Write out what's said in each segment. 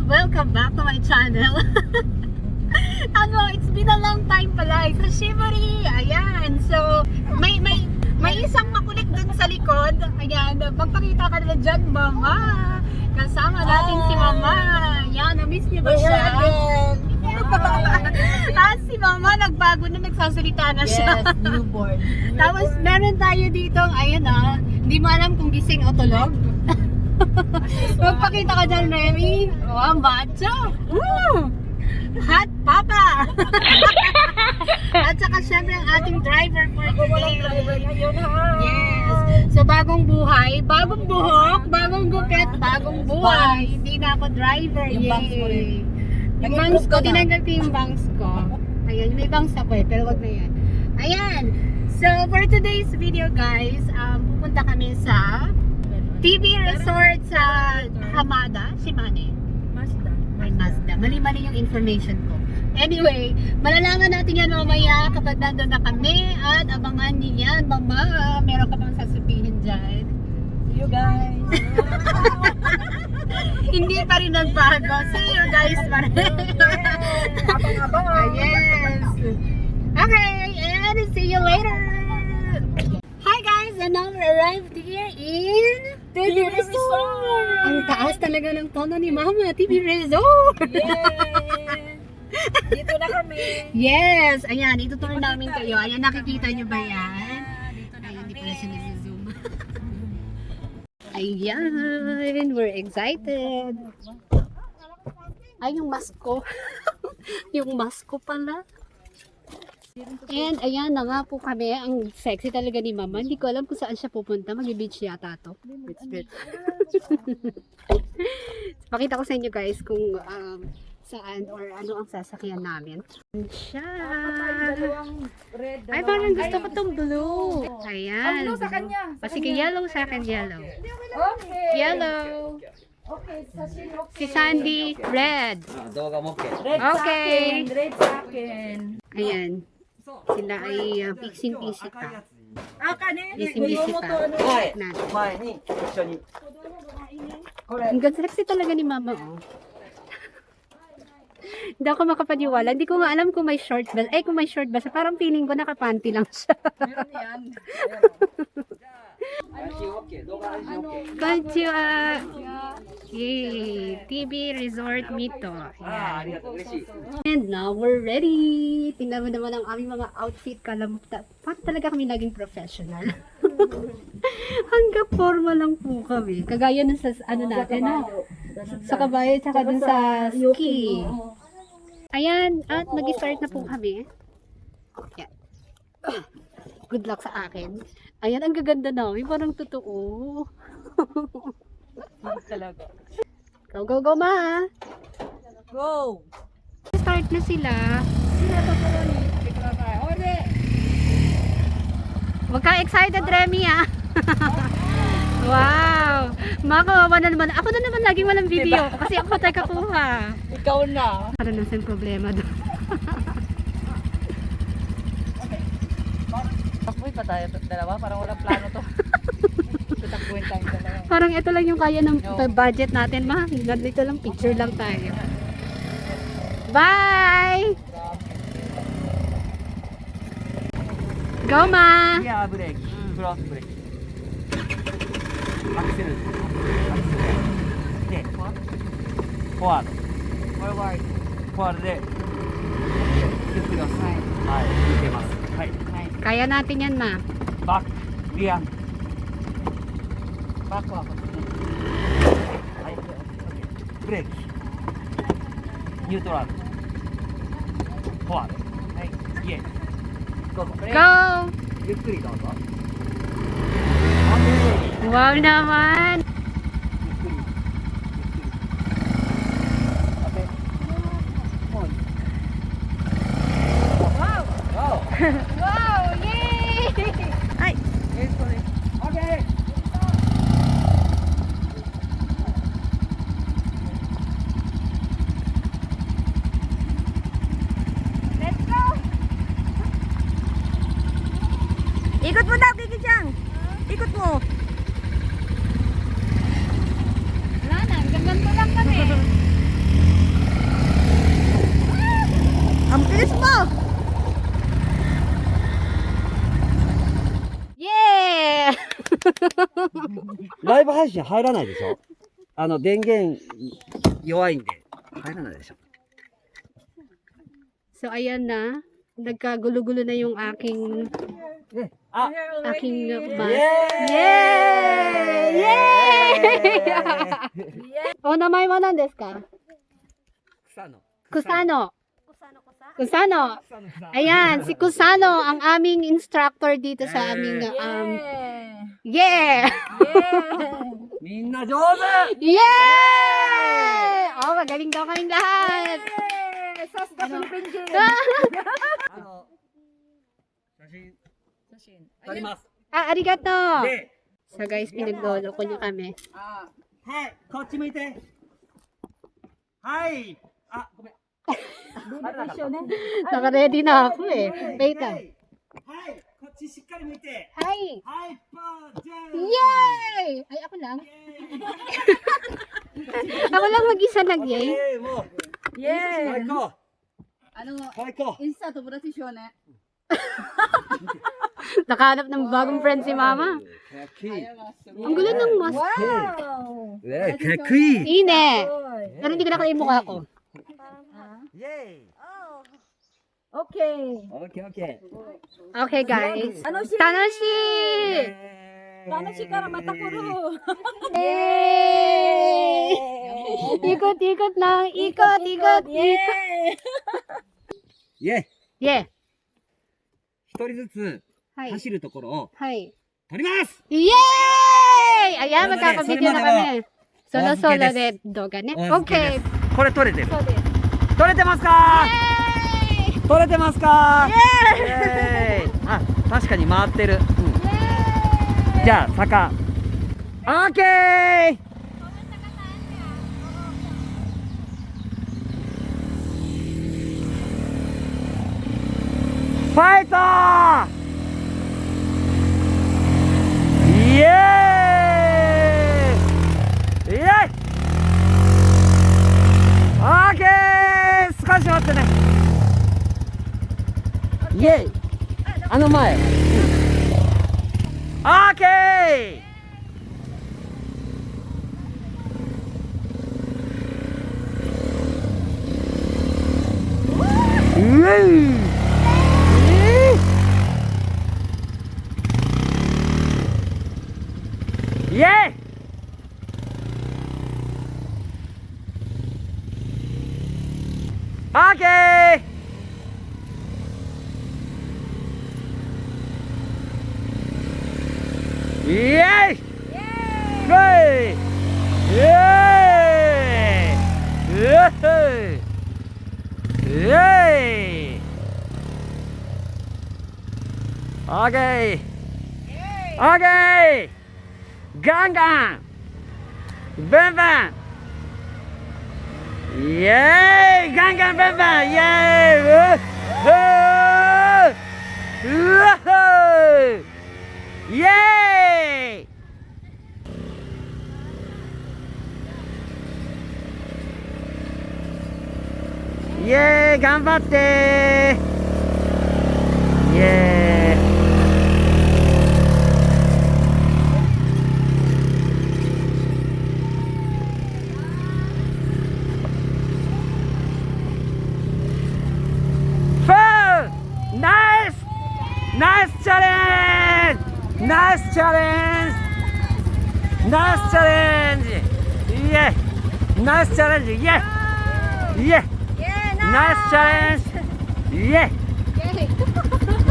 Welcome back to my channel. It's been a long time pala. Sa Shimmery. Ayan. So, may isang makulit dun sa likod. Ayan. Magpakita ka na dyan, Mama. Kasama natin si Mama. Ayan. Na-miss niyo ba siya? Tapos si Mama nagbago na, nagsasalita na siya. Yes, newborn. Tapos meron tayo dito, ayun hindi mo alam kung gising o tulog. Magpakita ka dyan, Remy. Oh, macho. Woo! Hot Papa! At saka syempre ang ating driver for today. Yes. So bagong buhay, bagong buhok, bagong gupit, bagong buhay. Hindi na ako driver. Yay! Yung bangs ko, tinanggal ko yung bangs ko. Ayan, may bangs ako pero wag na yan. Ayan. So for today's video guys, pupunta kami sa TV Resort sa Hamada, Shimane. Mazda. Ay, Mazda. Mali-mali yung information ko. Anyway, malalaman natin yan mamaya kapag nandun na kami at abangan niyo yan. Mama, meron ka bang sasabihin dyan? See you guys. Hindi pa rin nagbago. See you guys pa rin. Abang-abang. Yes. Okay, and see you later. Hi guys, and now we arrived here in TV Resort. Ang taas talaga ng tono ni Mama, TV Resort. Yes. Dito na kami. Yes, ayan, ituturo namin kayo. Ayan, nakikita nyo ba yan? Ayan, hindi pala siya nag-zoom. Ayan, we're excited. Ay, yung mask ko. Yung mask ko pala. And ayan na nga po kami. Ang sexy talaga ni Mama. Hindi ko alam kung saan siya pupunta. Mag-beach yata to. Beach. Pakita ko sa inyo guys kung saan or ano ang sasakyan namin. Siya. Ay, parang gusto ko tong blue. Ayan. Blue sa kanya. Sige, yellow sa akin, yellow. Okay. Yellow. Okay, sa sino? Si Sandy, red. Red Okay. sa akin. Red sa akin. Ayan. Sila ay pixing-pixing pa. Kanin. Pixing-pixing pa. Natin. Ang ganda sexy talaga ni Mama, oh. Hindi ako makapaniwala. Hindi ko nga alam kung may short ba. Kung may short ba siya. Parang feeling ko nakapanty lang siya. Meron yan. Konnichiwa. Yay! TV Resort Mito. Ayan. And now we're ready. Tingnan mo naman ang aming mga outfit. Parang talaga kami naging professional. Hanggang forma lang po kami. Kagaya na sa ano natin, sa kabayo tsaka dun sa ski. Ayan, at mag-start na po kami. Ayan. Good luck sa akin. Ayan, ang gaganda namin. Parang totoo. Talaga. Go, go, go, Ma! Go! Start na sila. Huwag ka excited, Remy, ha? Wow! Makawawa na naman. Ako na naman laging walang video. Kasi ako tayo kakuha. Ikaw na. Para na siyang problema doon. Takbuhin pa tayo dalawa. Parang walang plano to. Takbuhin tayo dalawa. Parang ito lang yung kaya ng budget natin, Ma. Dito lang, picture lang tayo. Bye! Go, Ma! Yeah, brake. Cross brake. Axle. De, forward. Forward. Forwardで。ゆっくり押す。はい。見てます。はい。 Kaya natin yan, Ma.バック、リア。バックは。はい。ブレーキ。ニュートラル。フォワード。はい。イエー。どうぞ。 Go! ゆっくりどうぞ。 Wow naman! Wow! Wow! Yay! Ay! Okay! Let's go! Ikot mo daw, Kiki-chan! Ikot mo! Wala na, ganyan lang kami. ライブ配信入らないでしょ。電源弱いんで入らないでしょ。 So, ayan na. Nagkagulo-gulo na yung aking Ah, bus. Yay! Yay! O namay mo nan desu ka? Kusano. Kusano. Ayan, si Kusano ang aming instructor dito sa aming yeah! Minna jouzu! Yeah! Oh, magaling daw kaming lahat. Arigato. So guys, pinaglolo ko niyo kami. Hey, こっち向いて。はい。あ、ごめん。Naka-ready na ako eh. Wait lang. はい、こっちしっかり向いて。 Hi! はい、パージャン。 Yay! Ay, ako lang. Ako lang mag-isa nag-yay. Mo. Yay! 最高。最高。 Insta to precision eh. Nakahanap ng bagong friend si Mama. Ang gulo ng mask. Wow! 네, 개크이. Ine! Pero hindi ko nakita yung mukha ko. 예. Okay. 오케이, 오케이. Okay guys. Tanoshi! Tanoshi! Tanoshi kara mata kuru. Yay! Ikot-ikot lang. Ikot, ikot, ikot. 예. Yeah. 一人ずつはい。走るところをはい。撮ります。 Yay! Ayan, magkaka-video na kami. Solo-solo de doga ne. Okay. これ撮れてる。そうです。撮れてますか？撮れてますか？イエーイ。あ、確かに回ってる。じゃあ坂。オッケー。ファイトー。イエーイ。イエーイ。オッケー。少し待ってね。イエーイ。あの前。オッケー。うえい。イエーイ。オッケー。イエーイ。イエーイ。イエーイ。イエーイ。オッケー。オッケー。ガンガン。バンバン。イエーイ。ガンガンバンバン。イエーイ。うわっ。イエーイ。イエーイ。頑張ってー。イエーイ。ナイス！ナイスチャレンジ！ナイスチャレンジ！ナイスチャレンジ！イエイ！ナイスチャレンジ！イエイ！イエイ！ナイスチャレンジ！イエイ！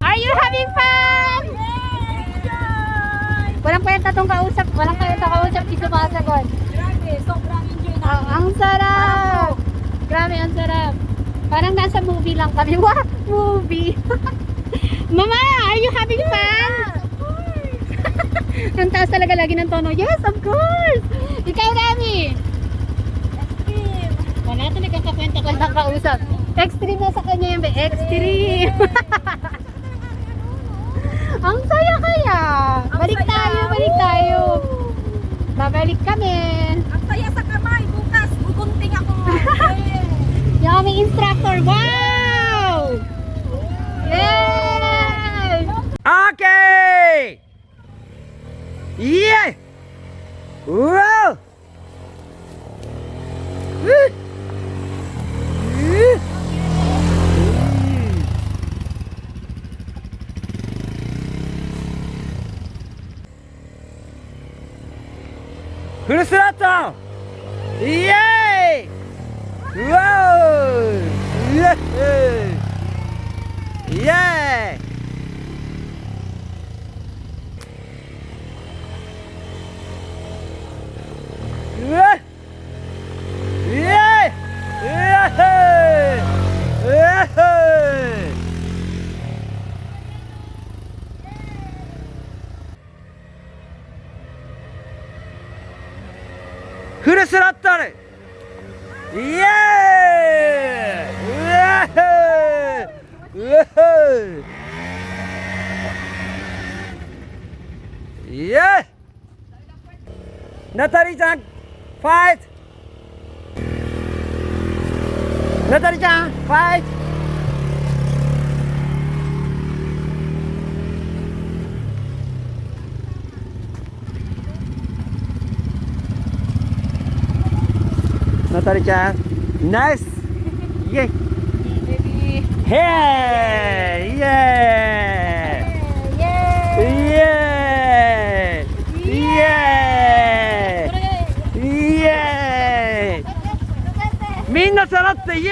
Are you having fun? Walang kwenta tong kausap. Walang kwenta kausap. Di sumasagot. Grabe, sobrang enjoy na. Ang sarap! Grabe, ang sarap. Parang nasa movie lang kami. What? Movie? Mama, are you having fun? Of course. Ang taas talaga lagi ng tono. Yes, of course! Ikaw, Rami! Extreme. Wala ito nagkakakwenta-kwenta kausap. Extreme na sa kanya yung extreme. Ang saya kaya. Balik saya. tayo, balik tayo. Babalik kami. Ang saya sa kamay. Bukas, bugunting ako. Yung aming instructor. Wow! Yay! Okay! Yay! Wow! Full throttle! Yay! Wow! Yay! Yay! Yay! Yay! Yay! Full throttle! Yay! Yay! Yay! Natalie-chan, fight! Natalie-chan, fight! Natalie-chan, nice! Yay! Hey! Yay! Yay! Yay! Yay! みんな揃ってイエーイ！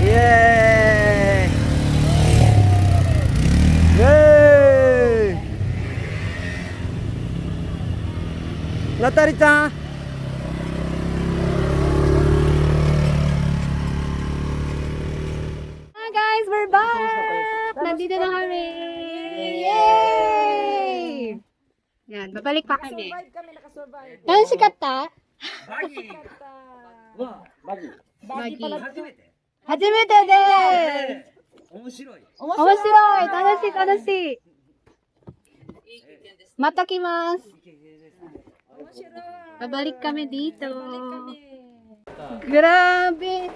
イエーイ！イエーイ！ナタリちゃん。Guys, we're back! Nandito na kami! Yay! Yan, babalik pa kami. Ano si Kata? Bagi. Hajimete desu! 面白い。面白い！楽しい楽しい！また来ます! Babalik kami dito. Grabe!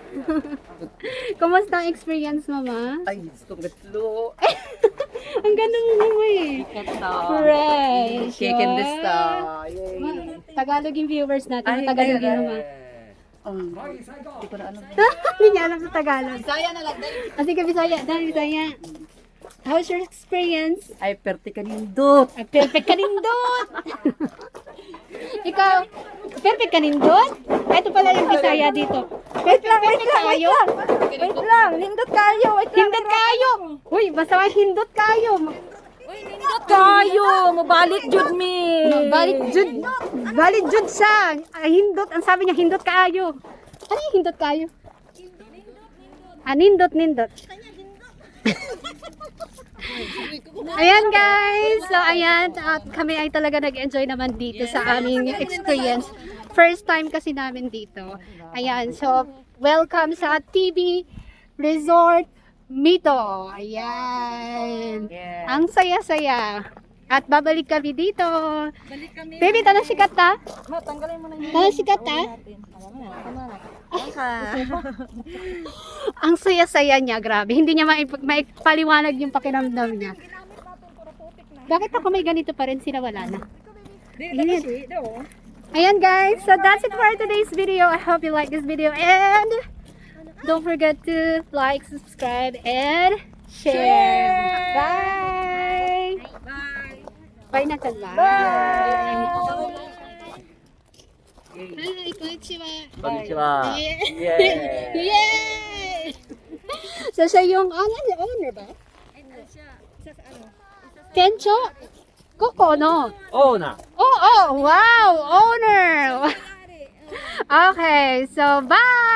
Kumusta ang experience, Mama? Ay, gusto ko gatlo. Ang ganda mo naman eh. Fresh. Chicken oh. desta. Yay. Tagalog yung viewers natin. Ay, Tagalog ay, yun ay. naman. Hindi ko na ano. Hindi niya alam sa Tagalog. Saya na lang dahil. Kasi ka Bisaya. Dahil Bisaya. How's your experience? Ay, perte ka nindot. Ay, perfect ka nindot! Ikaw, perfect ka nindot? Ito pala yung Bisaya dito. Wait lang, kayo. Wait lang, nindot kayo. Hindot kayo! Uy, basta hindot kayo. Nindot kayo. Mabalik jud mi. Balit jud siya. Ay, hindot. Ang sabi niya, hindot kayo. Ano yung hindot kayo? Nindot. Ayan guys. So ayan, at kami ay talaga nag-enjoy naman dito sa aming experience. First time kasi namin dito. Ayan, so welcome sa TV Resort Mito. Ayan. Yeah. Ang saya-saya. At babalik kami dito. Balik kami. Baby, tanong sikat ta? Ma, tanggalin mo na yun. Tanong sikat ta? Ang saya-saya niya, grabe. Hindi niya maipaliwanag yung pakiramdam niya. Bakit ako may ganito pa rin, sila wala na? Ayan guys, so that's it for today's video. I hope you like this video and don't forget to like, subscribe, and share. Bye! Bye na ka ba? Bye! Hi, konnichiwa. Konnichiwa. Yeah. Yay! So siya yung owner ba? Kencho? Koko no? Owner. Oh, wow! Owner! Okay, so bye!